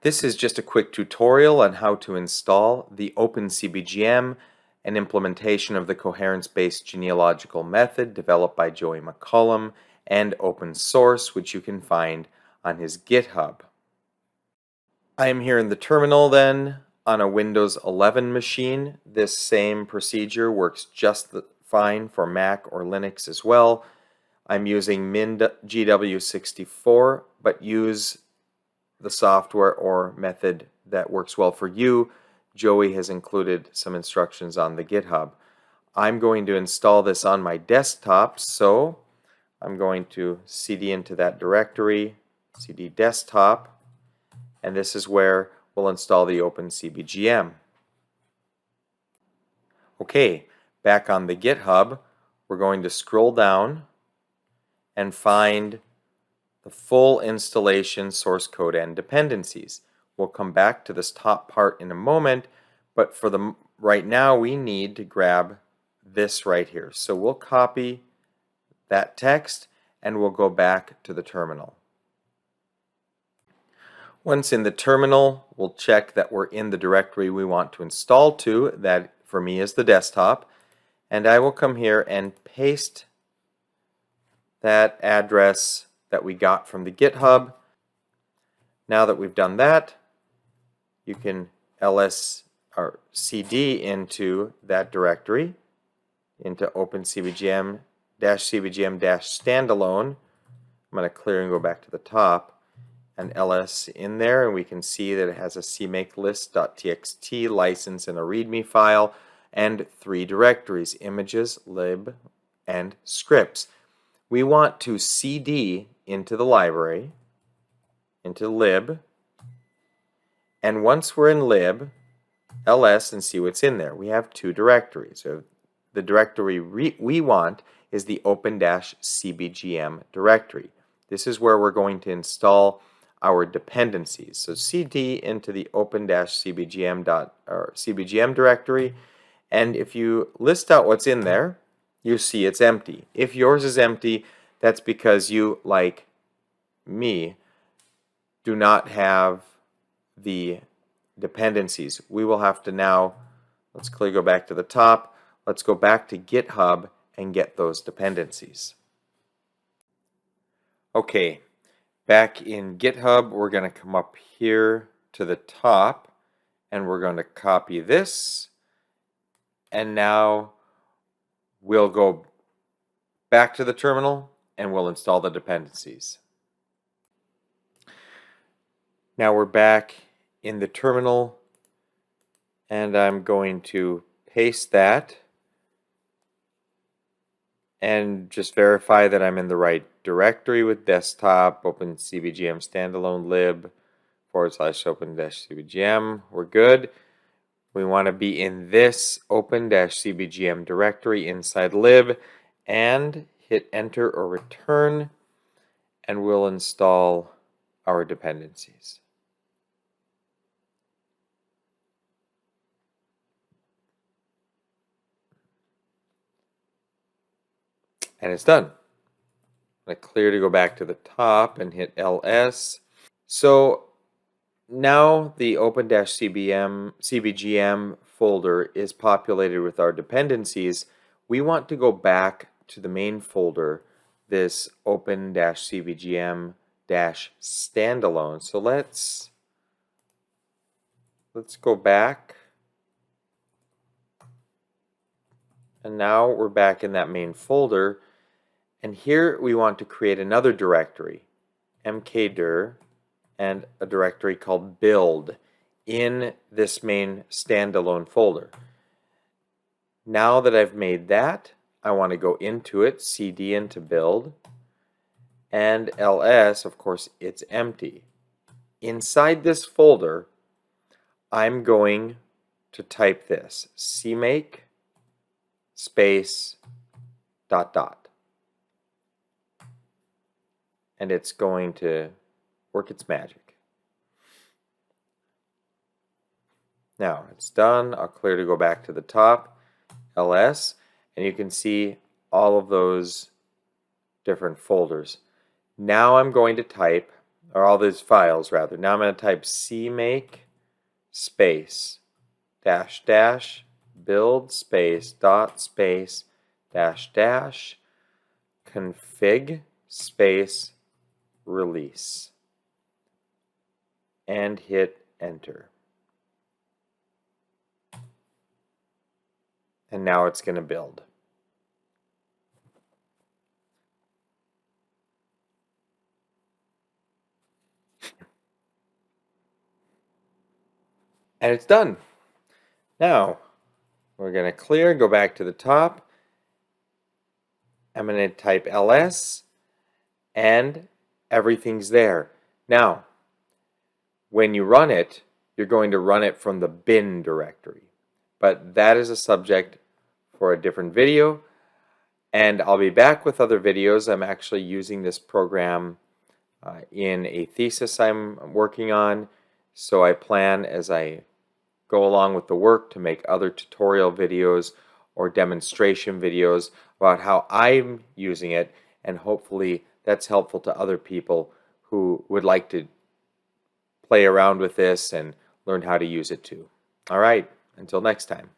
This is just a quick tutorial on how to install the open-cbgm, an implementation of the Coherence-Based Genealogical Method developed by Joey McCollum and open source, which you can find on his GitHub. I am here in the terminal then on a Windows 11 machine. This same procedure works just fine for Mac or Linux as well. I'm using GW64, but use the software or method that works well for you. Joey has included some instructions on the GitHub. I'm going to install this on my desktop, so I'm going to cd into that directory, cd desktop, and this is where we'll install the open-cbgm. Okay, back on the GitHub, we're going to scroll down and find the full installation source code and dependencies. We'll come back to this top part in a moment, but for the right now we need to grab this right here. So we'll copy that text and we'll go back to the terminal. Once in the terminal, we'll check that we're in the directory we want to install to. That for me is the desktop, and I will come here and paste that address that we got from the GitHub. Now that we've done that, you can ls or cd into that directory, into open-cbgm-standalone. I'm going to clear and go back to the top, and ls in there, and we can see that it has a cmakelist.txt license and a readme file, and 3 directories: images, lib, and scripts. We want to cd into the library, into lib, and once we're in lib, ls and see what's in there. We have 2 directories. So the directory we want is the open-cbgm directory. This is where we're going to install our dependencies. So cd into the open-cbgm directory, and if you list out what's in there, you see it's empty. If yours is empty, that's because you, like me, do not have the dependencies. We will have to now, let's clearly go back to the top, let's go back to GitHub and get those dependencies. Okay, back in GitHub, we're going to come up here to the top and we're going to copy this, and now we'll go back to the terminal and we'll install the dependencies. Now we're back in the terminal and I'm going to paste that and just verify that I'm in the right directory with desktop, open-cbgm standalone lib /open-cbgm. We're good. We want to be in this open-cbgm directory inside lib and hit enter or return, and we'll install our dependencies. And it's done. I'm going to clear to go back to the top and hit ls. So now the open-cbgm folder is populated with our dependencies. We want to go back to the main folder, this open-cbgm-standalone. So let's go back. And now we're back in that main folder. And here we want to create another directory, mkdir, and a directory called build in this main standalone folder. Now that I've made that, I want to go into it, cd into build, and ls, of course, it's empty. Inside this folder, I'm going to type this, cmake space ... and it's going to work its magic. Now it's done. I'll clear to go back to the top, ls, and you can see all of those different folders. Now I'm going to type or all these files rather. Now I'm going to type cmake space dash dash build space dot space dash dash config space release and hit enter. And now it's going to build. And it's done. Now we're going to clear, go back to the top. I'm going to type ls and everything's there. Now, when you run it, you're going to run it from the bin directory. But that is a subject for a different video. And I'll be back with other videos. I'm actually using this program in a thesis I'm working on. So I plan as I go along with the work to make other tutorial videos or demonstration videos about how I'm using it, and hopefully that's helpful to other people who would like to play around with this and learn how to use it too. All right, until next time.